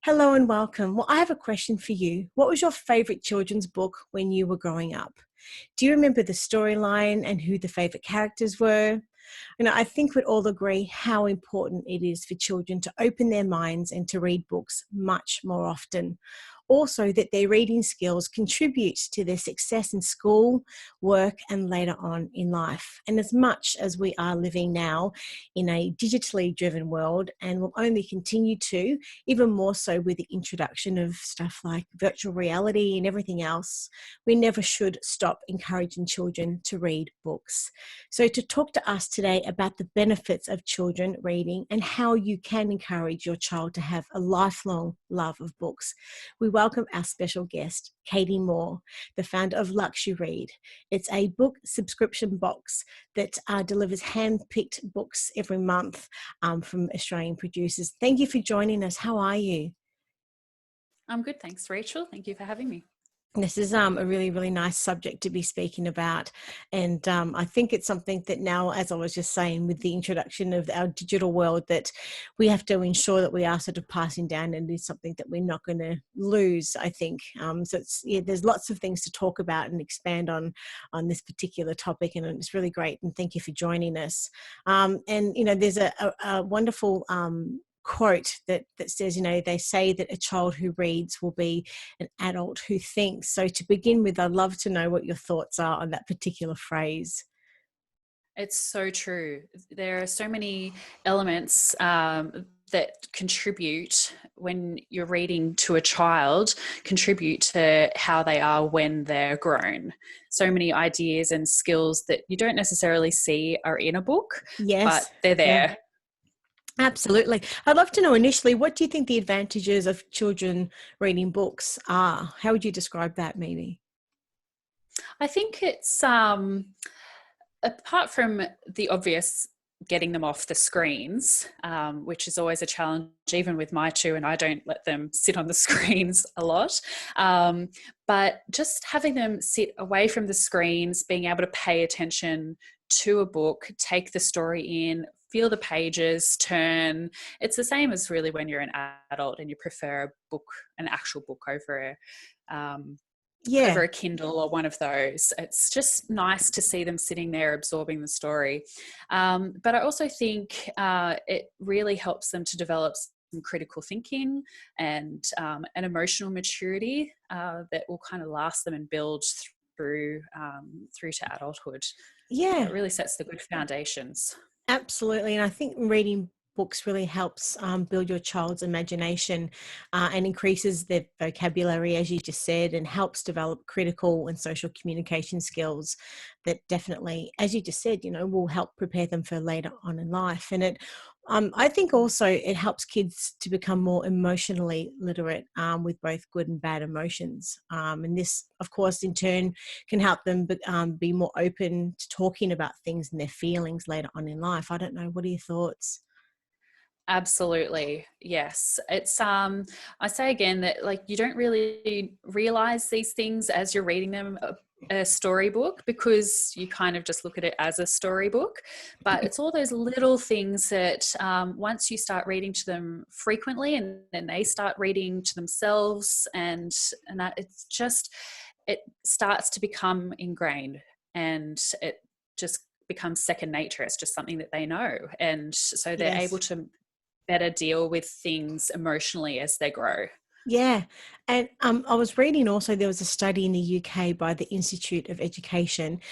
Hello and welcome. Well, I have a question for you. What was your favorite children's book when you were growing up? Do you remember the storyline and who the favorite characters were? I think we'd all agree how important it is for children to open their minds and to read books much more often. Also, that their reading skills contribute to their success in school, work, and later on in life. And as much as we are living now in a digitally driven world and will only continue to, even more so with the introduction of stuff like virtual reality and everything else, we never should stop encouraging children to read books. So to talk to us today about the benefits of children reading and how you can encourage your child to have a lifelong love of books, we welcome our special guest, Katie Moore, the founder of Luxuread. It's a book subscription box that delivers hand-picked books every month from Australian producers. Thank you for joining us. How are you? I'm good, thanks, Rachel. Thank you for having me. This is a really, really nice subject to be speaking about. And I think it's something that now, as I was just saying, with the introduction of our digital world, that we have to ensure that we are sort of passing down, and it's something that we're not going to lose, I think. There's lots of things to talk about and expand on this particular topic, and it's really great. And thank you for joining us. There's a wonderful quote that says, they say that a child who reads will be an adult who thinks. So to begin with, I'd love to know what your thoughts are on that particular phrase. It's so true. There are so many elements that contribute when you're reading to a child, contribute to how they are when they're grown. So many ideas and skills that you don't necessarily see are in a book, Yes, but they're there. Yeah. Absolutely. I'd love to know initially, what do you think the advantages of children reading books are? How would you describe that maybe? I think it's, apart from the obvious getting them off the screens, which is always a challenge, even with my two, and I don't let them sit on the screens a lot. But just having them sit away from the screens, being able to pay attention to a book, take the story in, feel the pages turn. It's the same as really when you're an adult and you prefer an actual book over a Kindle or one of those. It's just nice to see them sitting there absorbing the story. But I also think it really helps them to develop some critical thinking and an emotional maturity that will kind of last them and build through to adulthood. Yeah. It really sets the good foundations. Absolutely. And I think reading books really helps build your child's imagination and increases their vocabulary, as you just said, and helps develop critical and social communication skills that definitely, as you just said, will help prepare them for later on in life. And I think also it helps kids to become more emotionally literate with both good and bad emotions. And this, of course, in turn can help them be more open to talking about things and their feelings later on in life. I don't know. What are your thoughts? Absolutely. Yes. It's, I say again that you don't really realize these things as you're reading them a storybook, because you kind of just look at it as a storybook, but it's all those little things that once you start reading to them frequently, and then they start reading to themselves, and that it starts to become ingrained, and it just becomes second nature. It's just something that they know. And so they're able to better deal with things emotionally as they grow. Yeah. And I was reading also, there was a study in the UK by the Institute of Education,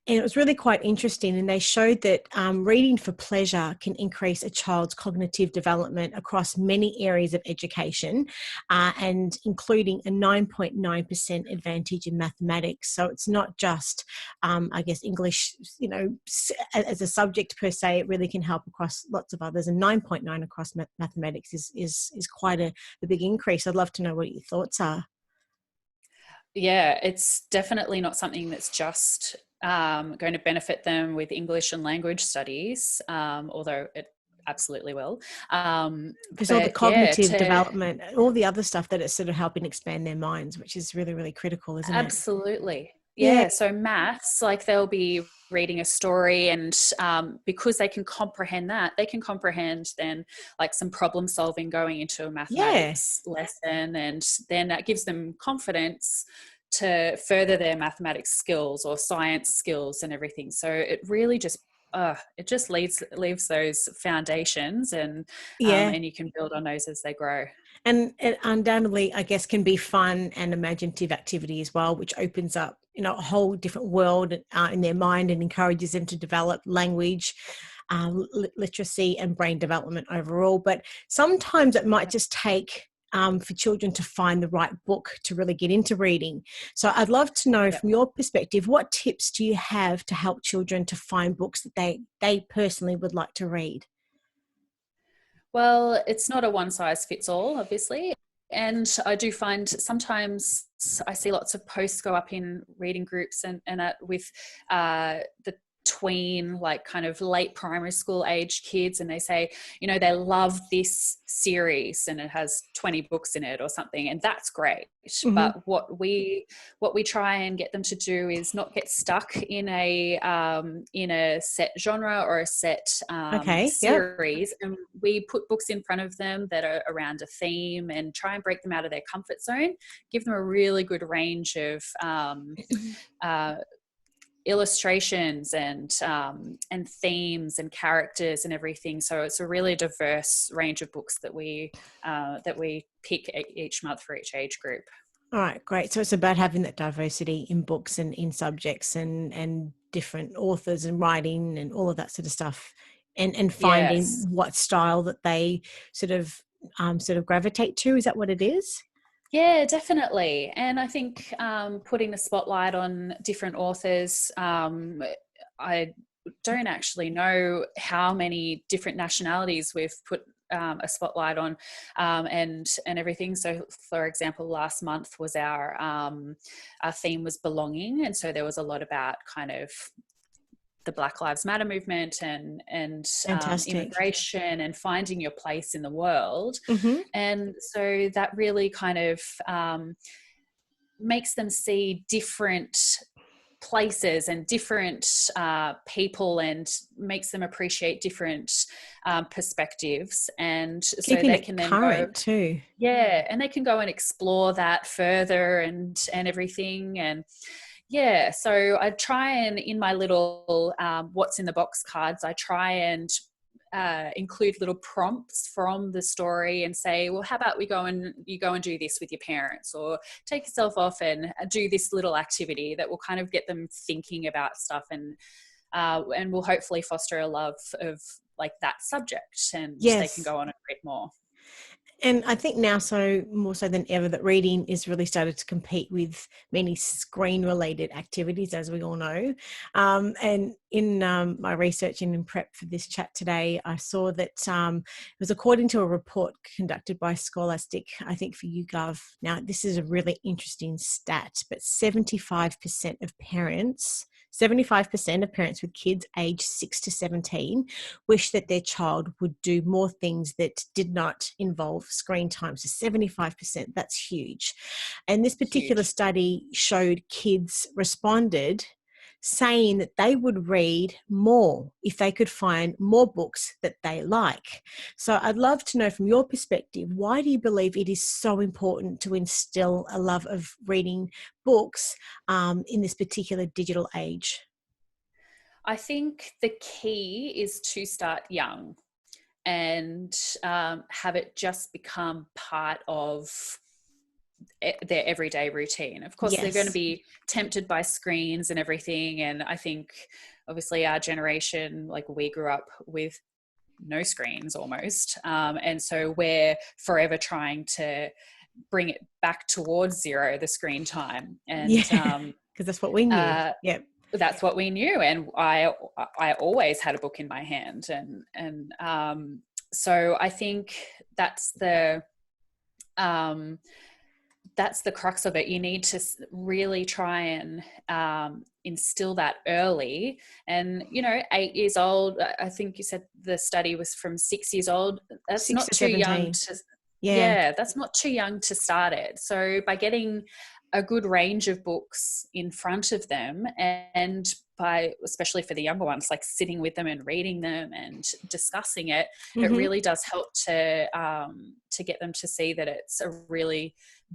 and it was really quite interesting. And they showed that reading for pleasure can increase a child's cognitive development across many areas of education, and including a 9.9% advantage in mathematics. So it's not just, English, as a subject per se. It really can help across lots of others. And 9.9 across mathematics is quite a big increase. I'd love to know what your thoughts are. Yeah, it's definitely not something that's just going to benefit them with English and language studies, although it absolutely will. Because all the cognitive development, all the other stuff that it's sort of helping expand their minds, which is really, really critical, isn't it? Absolutely. Yeah, Yeah, so maths, like they'll be reading a story, and because they can comprehend that, they can comprehend then like some problem solving going into a yeah, mathematics lesson, and then that gives them confidence to further their mathematics skills or science skills and everything. So it just leaves those foundations, yeah. and you can build on those as they grow. And it undoubtedly, I guess, can be fun and imaginative activity as well, which opens up, a whole different world in their mind and encourages them to develop language, literacy, and brain development overall. But sometimes it might just take for children to find the right book to really get into reading. So I'd love to know, Yep. from your perspective, what tips do you have to help children to find books that they personally would like to read? Well, it's not a one size fits all, obviously. And I do find sometimes I see lots of posts go up in reading groups with the tween, like kind of late primary school age kids, and they say, they love this series and it has 20 books in it or something, and that's great. Mm-hmm. But what we try and get them to do is not get stuck in a set genre or a set Okay. Yep. series, and we put books in front of them that are around a theme and try and break them out of their comfort zone, give them a really good range of uh, illustrations and themes and characters and everything. So it's a really diverse range of books that we pick each month for each age group. All right, great. So it's about having that diversity in books and in subjects and different authors and writing and all of that sort of stuff, and finding Yes. what style that they sort of gravitate to. Is that what it is? Yeah, definitely. And I think putting the spotlight on different authors, I don't actually know how many different nationalities we've put a spotlight on, and everything. So, for example, last month was our theme was belonging, and so there was a lot about kind of the Black Lives Matter movement and Fantastic. immigration and finding your place in the world. Mm-hmm. And so that really kind of makes them see different places and different people, and makes them appreciate different perspectives. And so Keeping they it can then go, current too. yeah, and they can go and explore that further and everything. And yeah, so I try and, in my little what's in the box cards, I try and include little prompts from the story and say, well, how about you go and do this with your parents, or take yourself off and do this little activity that will kind of get them thinking about stuff, and will hopefully foster a love of like that subject, and they can Yes. go on and read more. And I think now, so more so than ever, that reading is really started to compete with many screen related activities, as we all know. And in my research and in prep for this chat today, I saw that it was according to a report conducted by Scholastic, I think for YouGov. Now, this is a really interesting stat, but 75% of parents with kids aged 6 to 17 wish that their child would do more things that did not involve screen time. So 75%, that's huge. And this particular Huge. study showed kids responded saying that they would read more if they could find more books that they like. So I'd love to know, from your perspective, why do you believe it is so important to instill a love of reading books in this particular digital age? I think the key is to start young and have it just become part of their everyday routine. Of course, they're going to Yes. be tempted by screens and everything. And I think obviously our generation, like we grew up with no screens almost. And so we're forever trying to bring it back towards zero, the screen time. And Yeah, because that's what we knew. uh, Yep. that's what we knew. And I always had a book in my hand. And so I think um, that's the crux of it. You need to really try and instill that early. And 8 years old, I think you said the study was from 6 years old. That's 6 not to too young 17. to Yeah. Yeah, that's not too young to start it. So by getting a good range of books in front of them, and by, especially for the younger ones, like sitting with them and reading them and discussing it, it Mm-hmm. really does help to get them to see that it's a really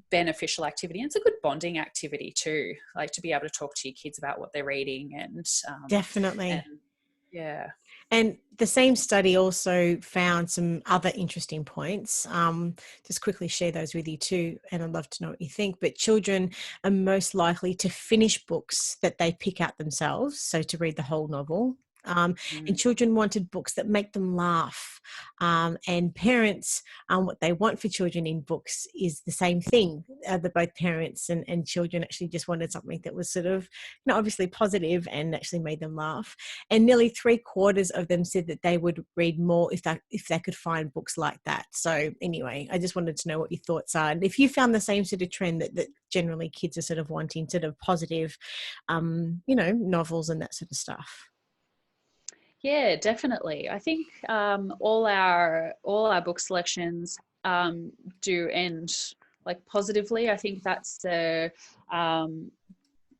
beneficial activity. And it's a good bonding activity too, like to be able to talk to your kids about what they're reading, and Definitely. yeah. And the same study also found some other interesting points. Just quickly share those with you too, and I'd love to know what you think. But children are most likely to finish books that they pick out themselves, so to read the whole novel. And Mm. children wanted books that make them laugh. And parents, what they want for children in books is the same thing. That both parents and children actually just wanted something that was sort of, obviously positive and actually made them laugh. And nearly 3/4 of them said that they would read more if they could find books like that. So anyway, I just wanted to know what your thoughts are, and if you found the same sort of trend that generally kids are sort of wanting sort of positive, novels and that sort of stuff. Yeah, definitely. I think all our book selections do end like positively. I think um,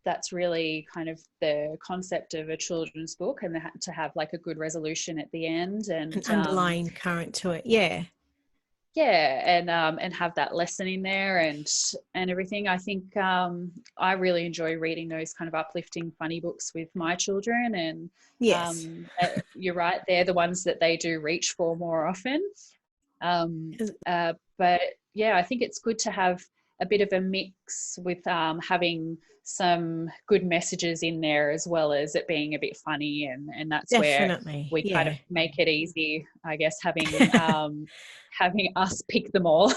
that's really kind of the concept of a children's book, and to have like a good resolution at the end, An and underlying current to it. Yeah. yeah, and have that lesson in there, and everything. I think I really enjoy reading those kind of uplifting, funny books with my children, and Yes. you're right, they're the ones that they do reach for more often. But yeah, I think it's good to have a bit of a mix with having some good messages in there, as well as it being a bit funny, and that's where Definitely. we kind of Yeah. make it easy, I guess, having us pick them all.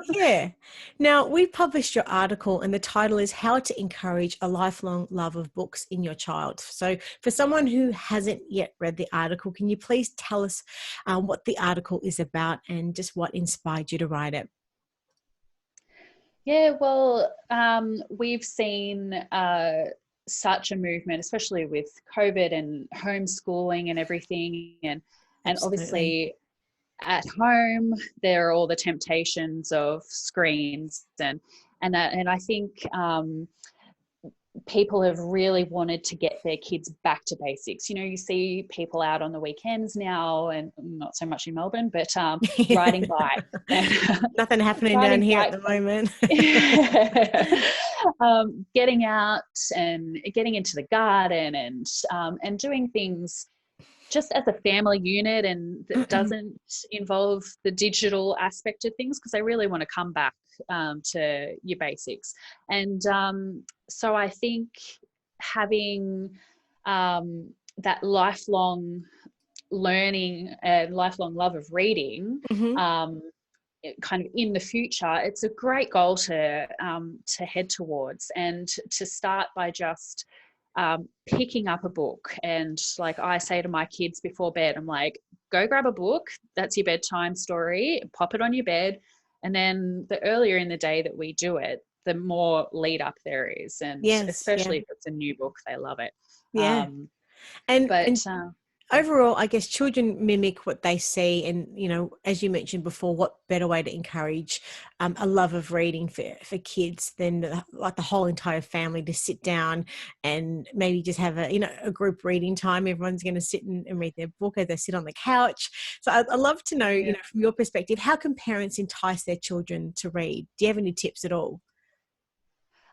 Yeah. Now, we published your article, and the title is How to Encourage a Lifelong Love of Books in Your Child. So, for someone who hasn't yet read the article, can you please tell us what the article is about and just what inspired you to write it? Yeah, well, we've seen such a movement, especially with COVID and homeschooling and everything, and Absolutely. obviously at home there are all the temptations of screens, and I think people have really wanted to get their kids back to basics. You see people out on the weekends now, and not so much in Melbourne, but riding bikes and Nothing happening down riding here at bikes the moment. getting out and getting into the garden, and doing things just as a family unit, and that doesn't involve the digital aspect of things, because I really want to come back to your basics. And so I think having that lifelong learning and lifelong love of reading, Hmm. um, kind of in the future, it's a great goal to head towards, and to start by just picking up a book. And like I say to my kids before bed, I'm like, go grab a book. That's your bedtime story. Pop it on your bed. And then the earlier in the day that we do it, the more lead up there is. And Yes. Yeah. especially if it's a new book, they love it. Yeah. Um, And but yeah. overall, I guess children mimic what they see, and as you mentioned before, what better way to encourage a love of reading for kids than like the whole entire family to sit down and maybe just have a group reading time. Everyone's going to sit and read their book as they sit on the couch. So I'd love to know, Yeah. from your perspective, how can parents entice their children to read? Do you have any tips at all?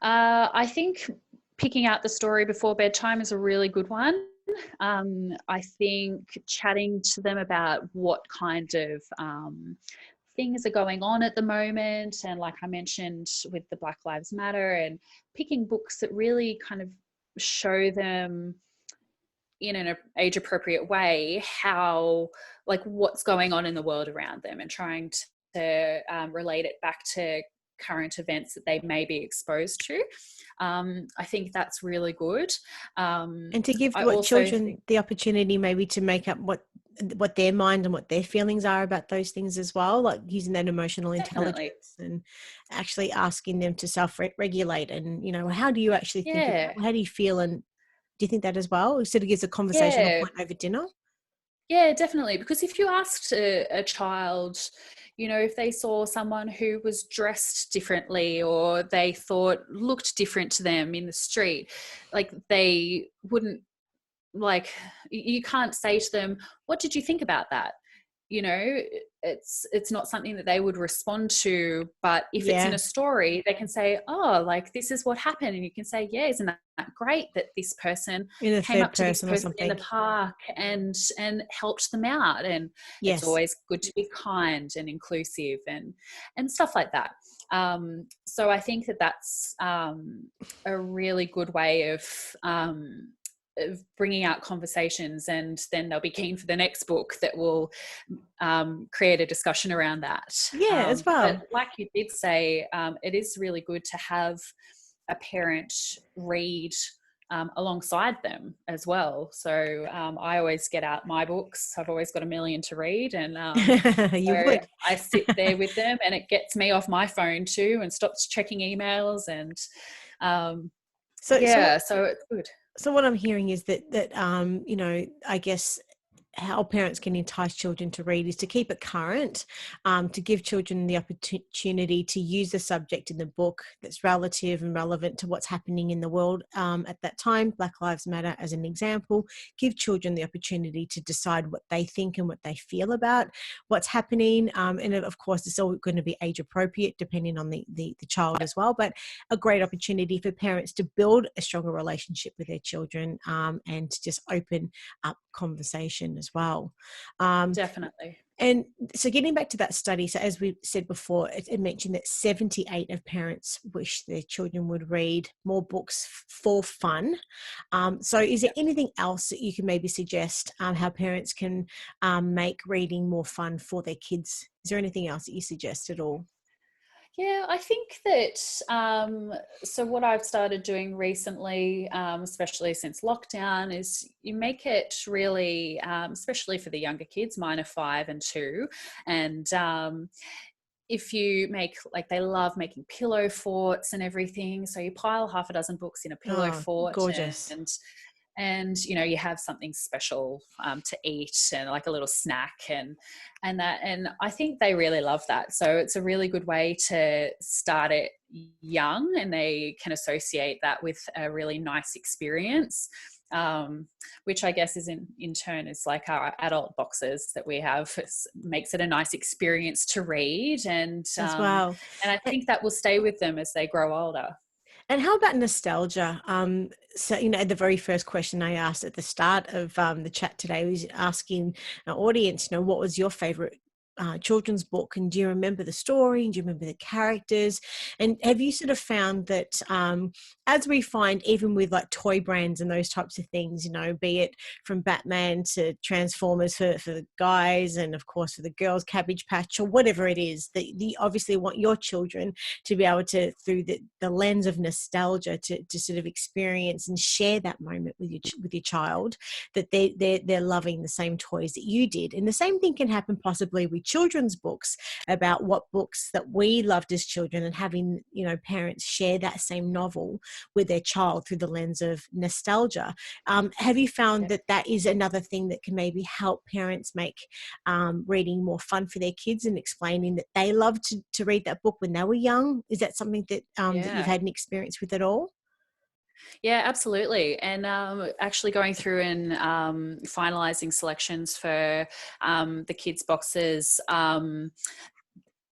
I think picking out the story before bedtime is a really good one. I think chatting to them about what kind of things are going on at the moment, and like I mentioned with the Black Lives Matter, and picking books that really kind of show them in an age appropriate way how, like, what's going on in the world around them, and trying to relate it back to current events that they may be exposed to. I think that's really good. And to give I what also children think, the opportunity maybe to make up what their mind and what their feelings are about those things as well, like using that emotional definitely, intelligence and actually asking them to self-regulate, and how do you actually think yeah, about, how do you feel, and do you think that as well? It sort of gives a conversational yeah. point over dinner. Yeah, definitely. Because if you asked a child, if they saw someone who was dressed differently or they thought looked different to them in the street, like they wouldn't, like, you can't say to them, what did you think about that? It's not something that they would respond to. But if it's in Yeah, a story, they can say, oh, like, this is what happened, and you can say, yeah, isn't that great that this person in the came third up to this person or person in the something. park and helped them out. And it's Yes. always good to be kind and inclusive and stuff like that. So I think that that's a really good way of bringing out conversations, and then they'll be keen for the next book that will create a discussion around that. Yeah, as But well. like you did say, it is really good to have a parent read alongside them as well. So I always get out my books. I've always got a million to read, and You so would. I sit there with them, and it gets me off my phone too, and stops checking emails, and um, So, so, yeah, so it's good. so what I'm hearing is that I guess how parents can entice children to read is to keep it current, to give children the opportunity to use the subject in the book that's relative and relevant to what's happening in the world at that time. Black Lives Matter as an example. Give children the opportunity to decide what they think and what they feel about what's happening. And of course, it's all going to be age appropriate depending on the child as well. But a great opportunity for parents to build a stronger relationship with their children, and to just open up conversation as well. Um, Definitely. and so getting back to that study, so as we said before, it mentioned that 78 of parents wish their children would read more books for fun. So is there Yeah. anything else that you can maybe suggest how parents can make reading more fun for their kids? Is there anything else that you suggest at all? Yeah, I think that so what I've started doing recently, especially since lockdown, is you make it really, especially for the younger kids, mine are 5 and 2, and if you make, like, they love making pillow forts and everything, so you pile half a dozen books in a pillow Oh, fort, gorgeous. and you have something special to eat, and like a little snack, and I think they really love that. So it's a really good way to start it young, and they can associate that with a really nice experience, which I guess is in turn is like our adult boxes that we have. Makes it a nice experience to read, As well. and I think that will stay with them as they grow older. And how about nostalgia? So, the very first question I asked at the start of the chat today was asking our audience, what was your favorite children's book? And do you remember the story? And do you remember the characters? And have you sort of found that as we find, even with like toy brands and those types of things, be it from Batman to Transformers for the guys, and of course for the girls, Cabbage Patch or whatever it is, that you obviously want your children to be able to, through the lens of nostalgia, to sort of experience and share that moment with your child, that they're loving the same toys that you did. And the same thing can happen possibly with children's books, about what books that we loved as children, and having parents share that same novel with their child through the lens of nostalgia. Have you found that that is another thing that can maybe help parents make reading more fun for their kids, and explaining that they loved to read that book when they were young? Is that something that you've Yeah. had an experience with at all? Yeah, absolutely. And actually going through and finalizing selections for the kids' boxes,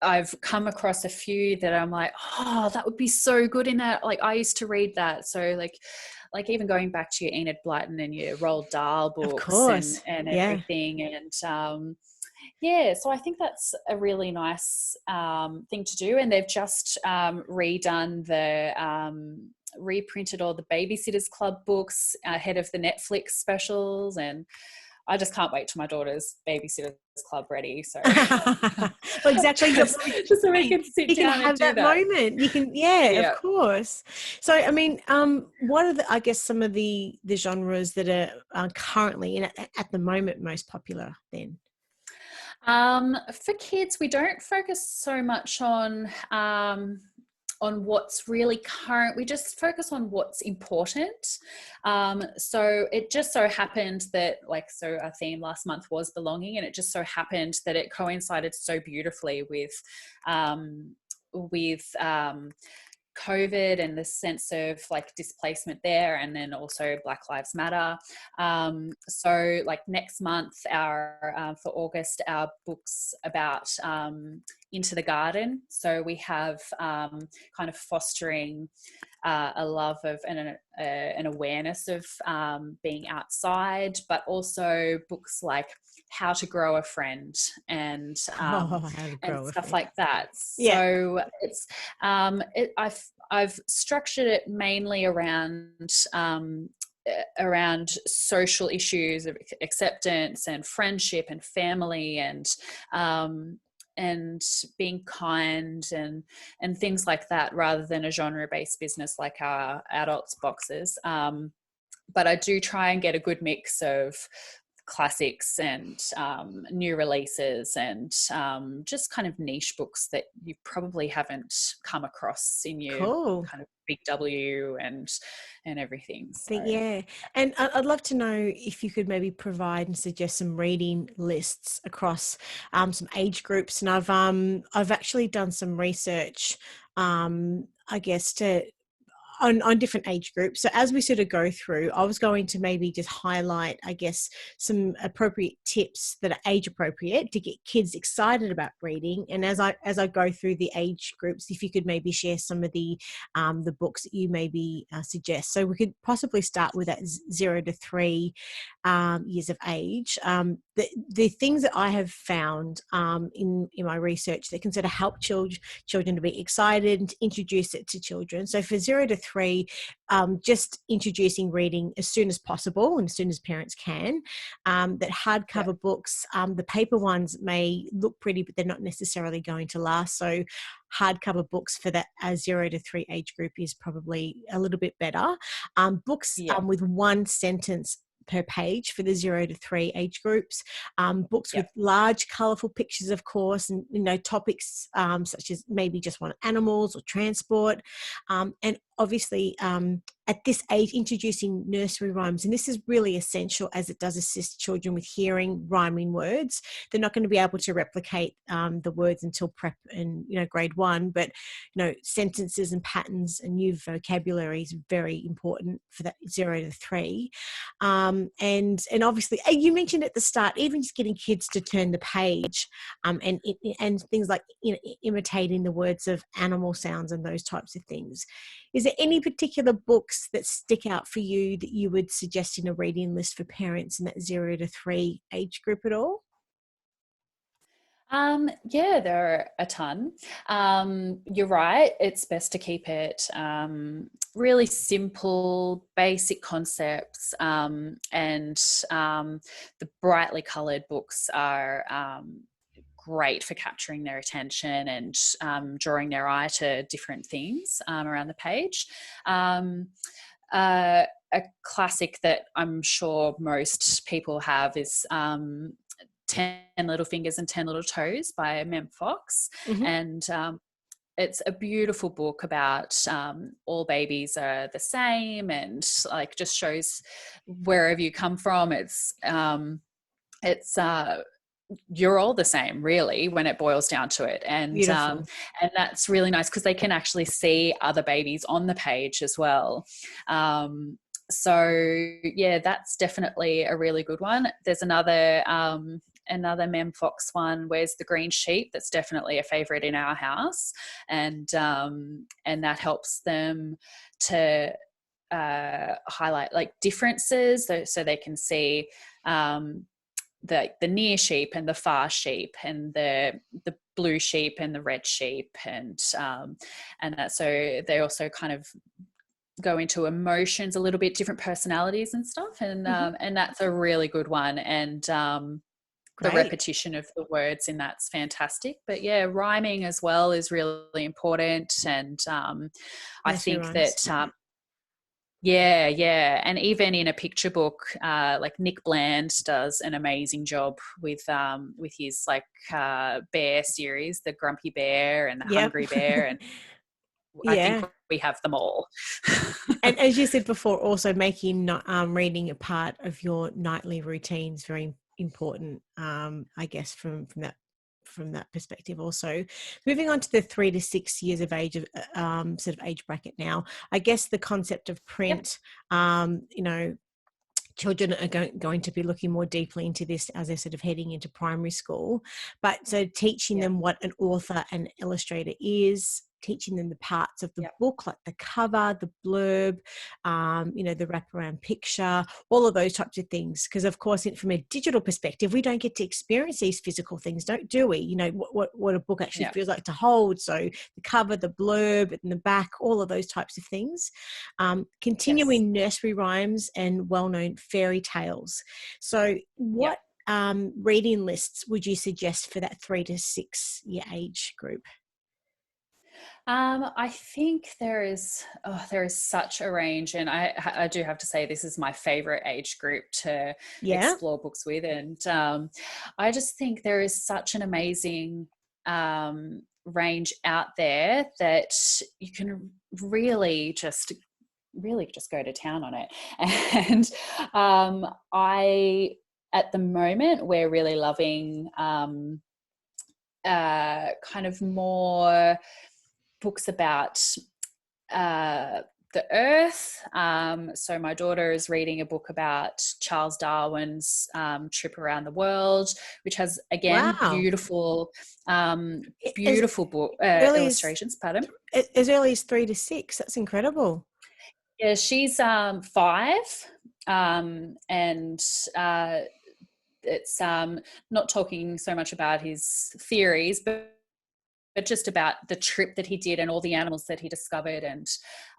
I've come across a few that I'm like, oh, that would be so good in that. Like, I used to read that. So like even going back to your Enid Blyton and your Roald Dahl Of books and course. Yeah. everything. And yeah, so I think that's a really nice thing to do. And they've just redone reprinted all the Babysitters Club books ahead of the Netflix specials. And I just can't wait till my daughter's Babysitters Club ready. So Well, exactly. just so we can sit You can down and have do that that. moment. You can, yeah, of Yeah. course. So, I mean, what are I guess some of the genres that are currently and at the moment most popular then? For kids, we don't focus so much on what's really current. We just focus on what's important. So it just so happened that, like, so our theme last month was belonging, and it just so happened that it coincided so beautifully with COVID and the sense of like displacement there, and then also Black Lives Matter. So like next month, our for August, our book's about Into the Garden. So we have kind of fostering a love of and an awareness of being outside, but also books like How to Grow a Friend and How to grow a stuff friend. like that. Yeah. So it's I've structured it mainly around social issues of acceptance and friendship and family and being kind and things like that, rather than a genre-based business like our adults boxes. But I do try and get a good mix of classics and new releases and just kind of niche books that you probably haven't come across in your Cool. kind of big W and everything. So Yeah. And I'd love to know if you could maybe provide and suggest some reading lists across some age groups. And I've actually done some research, I guess, to on different age groups. So as we sort of go through, I was going to maybe just highlight, I guess, some appropriate tips that are age appropriate to get kids excited about reading. And as I go through the age groups, if you could maybe share some of the books that you maybe suggest. So we could possibly start with that 0 to 3 years of age. The things that I have found in my research that can sort of help children to be excited and to introduce it to children. So for 0 to 3, just introducing reading as soon as possible and as soon as parents can. That hardcover books, the paper ones may look pretty, but they're not necessarily going to last. So hardcover books for that 0 to 3 age group is probably a little bit better. Books with one sentence per page for the 0 to 3 age groups. Books with large, colourful pictures, of course, and topics such as maybe just one animals or transport, and obviously at this age introducing nursery rhymes, and this is really essential as it does assist children with hearing rhyming words. They're not going to be able to replicate the words until prep and grade 1, but sentences and patterns and new vocabulary is very important for that 0 to 3. And obviously you mentioned at the start, even just getting kids to turn the page and things like imitating the words of animal sounds and those types of things. Is there any particular books that stick out for you that you would suggest in a reading list for parents in that 0 to 3 age group at all? Yeah, there are a ton. You're right. It's best to keep it really simple, basic concepts, and the brightly coloured books are great for capturing their attention and drawing their eye to different things around the page. A classic that I'm sure most people have is 10 Little Fingers and 10 Little Toes by Mem Fox. Mm-hmm. And it's a beautiful book about all babies are the same and like just shows wherever you come from. It's you're all the same, really, when it boils down to it. And that's really nice because they can actually see other babies on the page as well. So yeah, that's definitely a really good one. There's another Mem Fox one, Where's the Green Sheep? That's definitely a favorite in our house, and that helps them to highlight like differences, so they can see the near sheep and the far sheep and the blue sheep and the red sheep, and that, so they also kind of go into emotions a little bit, different personalities and stuff, and that's a really good one. And the repetition of the words in that's fantastic. But yeah, rhyming as well is really important. And I think that and even in a picture book, like Nick Bland does an amazing job with his like bear series, the Grumpy Bear and the Hungry Bear, and I think Yeah. we have them all. And as you said before, also making reading a part of your nightly routine is very important, I guess, from that perspective. Also, moving on to the 3 to 6 years of age of sort of age bracket now, I guess the concept of Yep. print, children are going to be looking more deeply into this as they're sort of heading into primary school. But so teaching Yep. them what an author and illustrator is, teaching them the parts of the Yep. book, like the cover, the blurb, the wraparound picture, all of those types of things. Because of course, from a digital perspective, we don't get to experience these physical things, do we? You know, what a book actually Yep. feels like to hold. So the cover, the blurb, and the back, all of those types of things. Yes. Continuing nursery rhymes and well-known fairy tales. So Yep. what reading lists would you suggest for that 3 to 6 year age group? I think there is such a range, and I do have to say this is my favorite age group to Yeah. explore books with, and I just think there is such an amazing range out there that you can really just go to town on it. And I at the moment we're really loving kind of more books about the earth. So my daughter is reading a book about Charles Darwin's trip around the world, which has, again, Wow. beautiful As book early as illustrations. Pardon? as early as 3 to 6. That's incredible. Yeah, she's 5, and it's not talking so much about his theories, but just about the trip that he did and all the animals that he discovered. And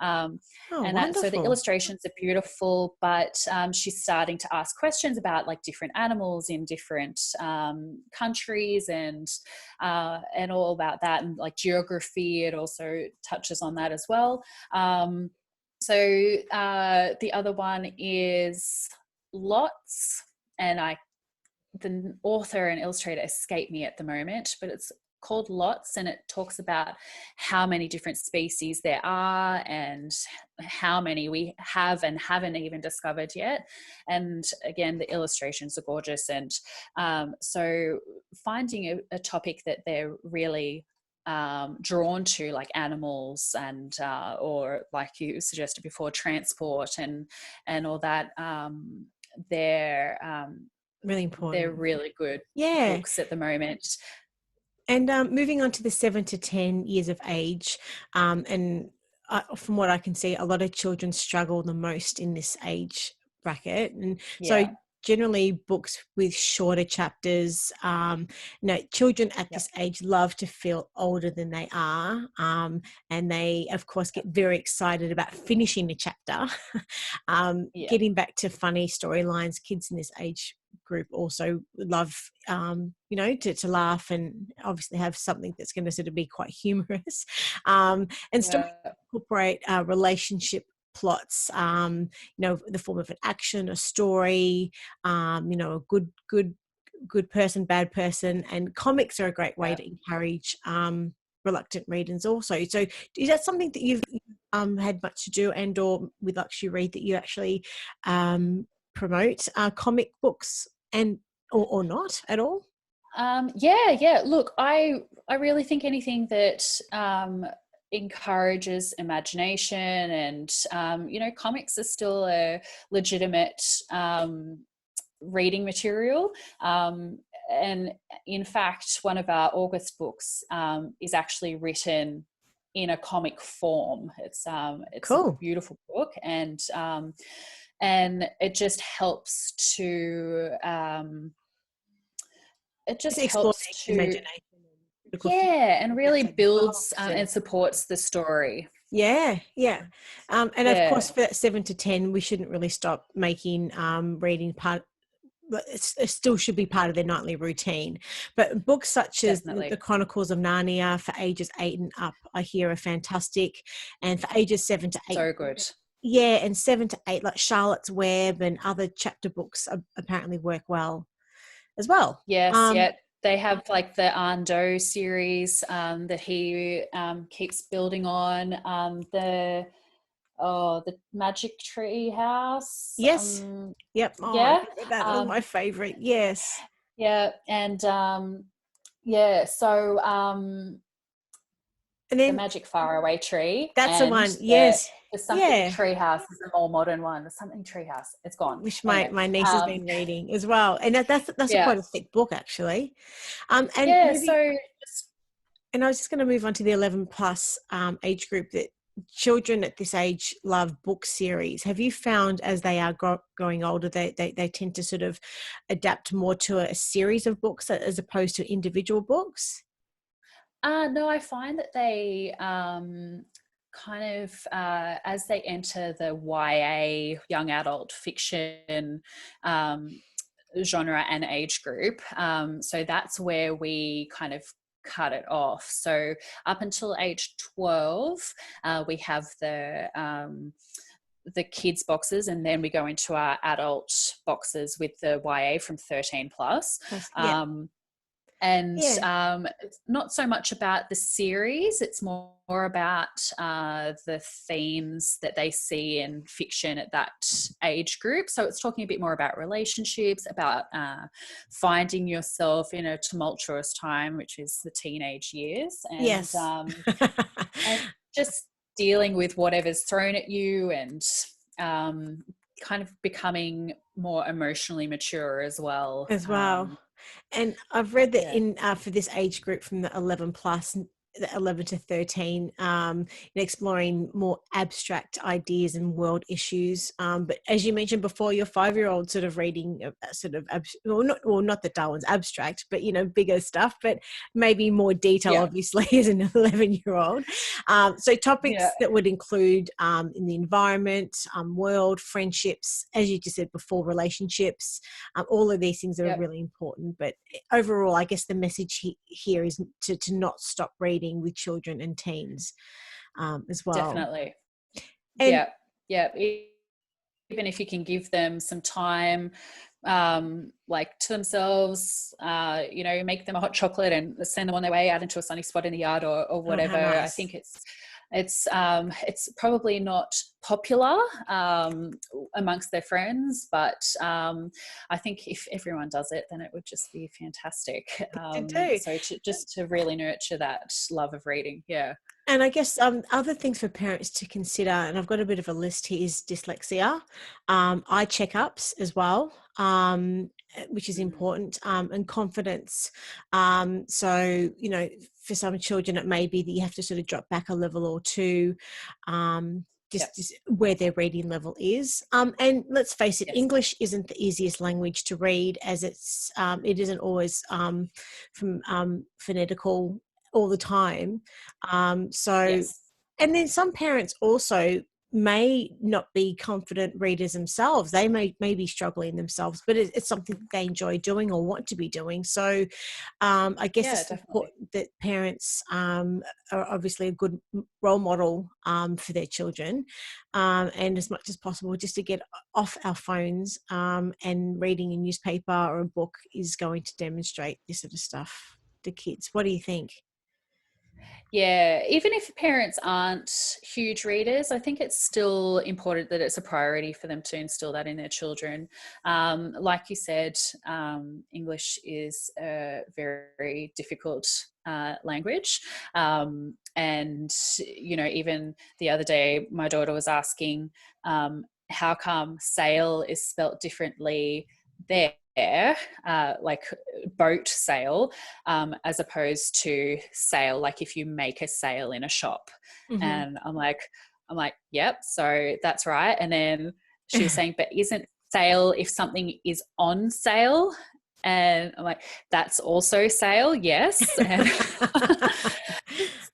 Oh, that, so the wonderful. illustrations are beautiful, but she's starting to ask questions about like different animals in different countries, and all about that, and like geography. It also touches on that as well. So the other one is Lots, and the author and illustrator escape me at the moment, but it's called Lots, and it talks about how many different species there are and how many we have and haven't even discovered yet. And again, the illustrations are gorgeous. And so finding a topic that they're really drawn to, like animals, and or like you suggested before, transport and all that, they're Really they're important. really good Yeah. books at the moment. And moving on to the 7 to 10 years of age, and from what I can see, a lot of children struggle the most in this age bracket. And so Yeah. generally books with shorter chapters, children at Yep. this age love to feel older than they are. And they, of course, get very excited about finishing a chapter. Yep. Getting back to funny storylines, kids in this age group also love to laugh and obviously have something that's going to sort of be quite humorous, and stories Yeah. incorporate relationship plots, the form of an action, a story, a good person, bad person. And comics are a great way Yeah. to encourage reluctant readers also. So is that something that you've had much to do, and or with Luxuread, that you actually promote comic books, and or not at all? Yeah. Look, I really think anything that encourages imagination, and comics are still a legitimate reading material. And in fact, one of our August books is actually written in a comic form. It's a Cool. beautiful book, and it just helps to Just explore the imagination and critical thinking. and really Oh, builds awesome. and supports the story. Yeah. And of Yeah, course, for that 7 to 10, we shouldn't really stop making reading part. But it still should be part of their nightly routine. But books such as the definitely. Chronicles of Narnia for ages 8 and up, I hear, are fantastic. And for ages 7 to 8, So good. yeah, and 7 to 8, like Charlotte's Web and other chapter books apparently work well as well. Yes, yeah. they have like the Ando series that he keeps building on. The Magic Tree House. Yes. Yep. Oh, I Yeah. remember that. That was my favorite. Yes. Yeah. And yeah. So And the then Magic Faraway Tree that's the and one. Yes. the Something Yeah. Tree House is a more modern one. The Something Tree House. It's gone. Which Anyway. my niece has been reading as well. And that's a Yeah. quite a thick book actually. And Yeah. maybe, So just and I was just going to move on to the 11 plus age group, that children at this age love book series. Have you found as they are growing older, they tend to sort of adapt more to a series of books as opposed to individual books? no, I find that they kind of, as they enter the YA, young adult fiction um, genre and age group, so that's where we kind of cut it off. So up until age 12, we have the kids boxes, and then we go into our adult boxes with the YA from 13 plus. Yeah. And Yeah. it's not so much about the series, it's more about the themes that they see in fiction at that age group. So it's talking a bit more about relationships, about finding yourself in a tumultuous time, which is the teenage years, Yes. and just dealing with whatever's thrown at you, and kind of becoming more emotionally mature as well. As well. And I've read that Yeah. in for this age group from the 11 plus, the 11 to 13, exploring more abstract ideas and world issues. But as you mentioned before, your 5-year-old sort of reading not that Darwin's abstract, but bigger stuff, but maybe more detail, Yeah. obviously, as an 11-year-old. So Yeah. topics that would include in the environment, world, friendships, as you just said before, relationships, all of these things are Yep. really important. But overall, I guess the message here is to not stop reading with children and teens as well. Definitely. And Yeah. Yeah. Even if you can give them some time, like to themselves, make them a hot chocolate and send them on their way out into a sunny spot in the yard or oh, how whatever. I nice. think it's probably not popular amongst their friends, but I think if everyone does it, then it would just be fantastic. To do. So just to really nurture that love of reading. Yeah. And I guess other things for parents to consider, and I've got a bit of a list here, is dyslexia, eye checkups as well, which is important, and confidence. So, for some children, it may be that you have to sort of drop back a level or two, just where their reading level is. And let's face it, Yes. English isn't the easiest language to read, as it isn't always from phonetical all the time. Yes. And then some parents also may not be confident readers themselves. They may be struggling themselves, but it's something that they enjoy doing or want to be doing. So I guess Yeah, it's definitely. important that parents are obviously a good role model for their children, and as much as possible just to get off our phones, and reading a newspaper or a book is going to demonstrate this sort of stuff to kids. What do you think? Yeah, even if parents aren't huge readers, I think it's still important that it's a priority for them to instill that in their children. Like you said, English is a very difficult language. And, even the other day, my daughter was asking, how come sail is spelt differently there? Like boat sail, as opposed to sale, like if you make a sale in a shop. Mm-hmm. And I'm like, yep, so that's right. And then she was saying, but isn't sale if something is on sale? And I'm like, that's also sale, yes. And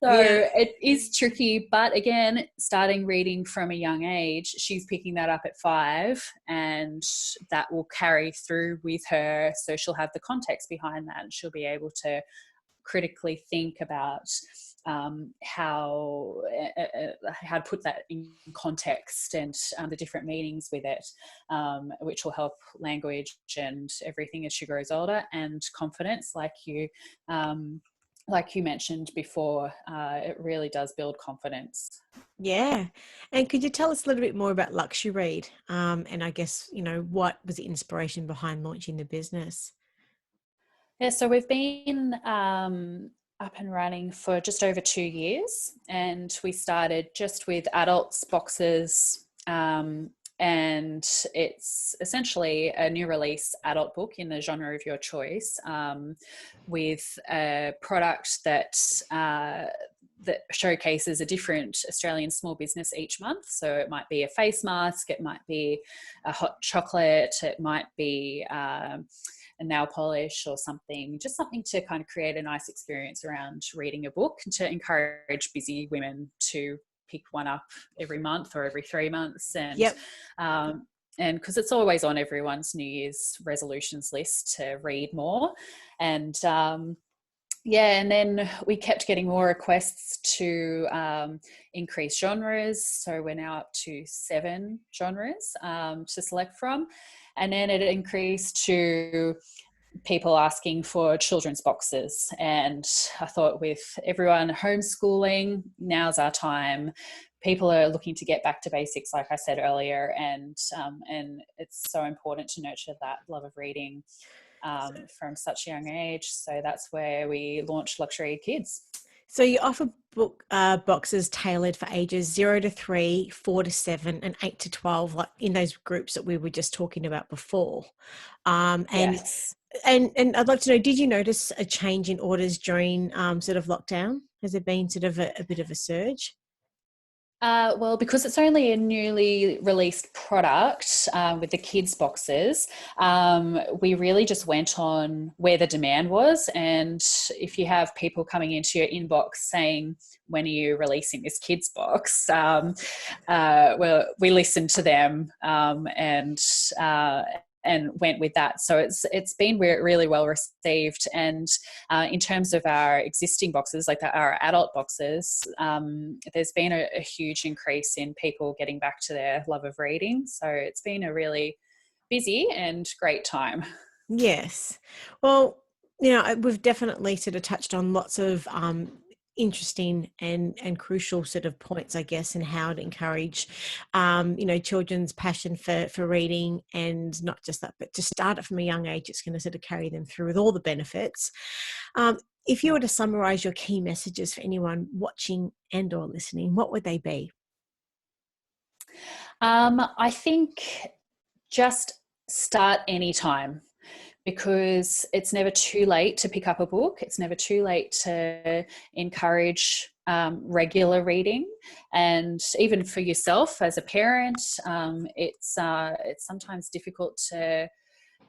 so Yeah. it is tricky, but again, starting reading from a young age, she's picking that up at 5, and that will carry through with her. So she'll have the context behind that, and she'll be able to critically think about how to put that in context and the different meanings with it, which will help language and everything as she grows older, and confidence, like you mentioned before. It really does build confidence. Yeah. And could you tell us a little bit more about Luxuread? And I guess, what was the inspiration behind launching the business? Yeah, so we've been up and running for just over 2 years, and we started just with adults boxes, and it's essentially a new release adult book in the genre of your choice, with a product that showcases a different Australian small business each month. So it might be a face mask, it might be a hot chocolate, it might be a nail polish or something, just something to kind of create a nice experience around reading a book, and to encourage busy women to pick one up every month or every 3 months. Yep. And because it's always on everyone's New Year's resolutions list to read more. And and then we kept getting more requests to increase genres. So we're now up to 7 genres to select from. And then it increased to people asking for children's boxes. And I thought, with everyone homeschooling, now's our time. People are looking to get back to basics, like I said earlier, and it's so important to nurture that love of reading from such a young age. So that's where we launched Luxuread Kids. So you offer book boxes tailored for ages 0 to 3, 4 to 7, and 8 to 12, like in those groups that we were just talking about before. Yes. And I'd like to know, did you notice a change in orders during sort of lockdown? Has there been sort of a bit of a surge? Well, because it's only a newly released product with the kids boxes, we really just went on where the demand was. And if you have people coming into your inbox saying, when are you releasing this kids box? Well, we listened to them and went with that. So it's been really well received. And in terms of our existing boxes, like our adult boxes, there's been a huge increase in people getting back to their love of reading. So it's been a really busy and great time. Yes. Well, we've definitely sort of touched on lots of interesting and crucial sort of points, I guess, in how to encourage, children's passion for reading, and not just that, but to start it from a young age. It's going to sort of carry them through with all the benefits. If you were to summarize your key messages for anyone watching and or listening, what would they be? I think just start anytime, because it's never too late to pick up a book. It's never too late to encourage regular reading. And even for yourself as a parent, it's sometimes difficult to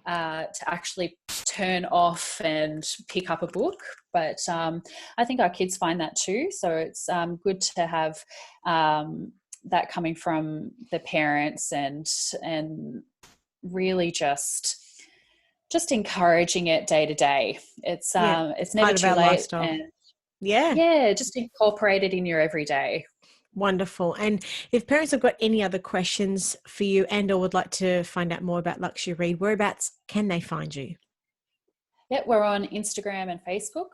actually turn off and pick up a book. But I think our kids find that too. So it's good to have that coming from the parents, and really just encouraging it day to day. It's never too late. Lifestyle. And just incorporate it in your everyday. Wonderful. And if parents have got any other questions for you and or would like to find out more about Luxuread, whereabouts can they find you? Yeah, we're on Instagram and Facebook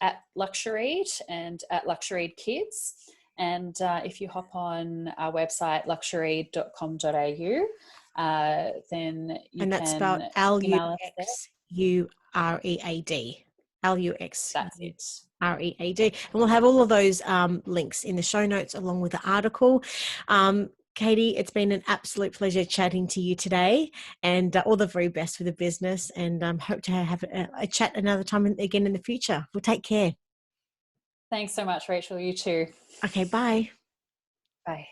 at Luxuread and at Luxuread Kids. And if you hop on our website, luxuread.com.au, then you and that's can spelled email us Luxuread. Lux. That's it. READ. And we'll have all of those links in the show notes along with the article. Katie, it's been an absolute pleasure chatting to you today, and all the very best for the business, and hope to have a chat another time again in the future. Well, take care. Thanks so much, Rachel. You too. Okay, bye. Bye.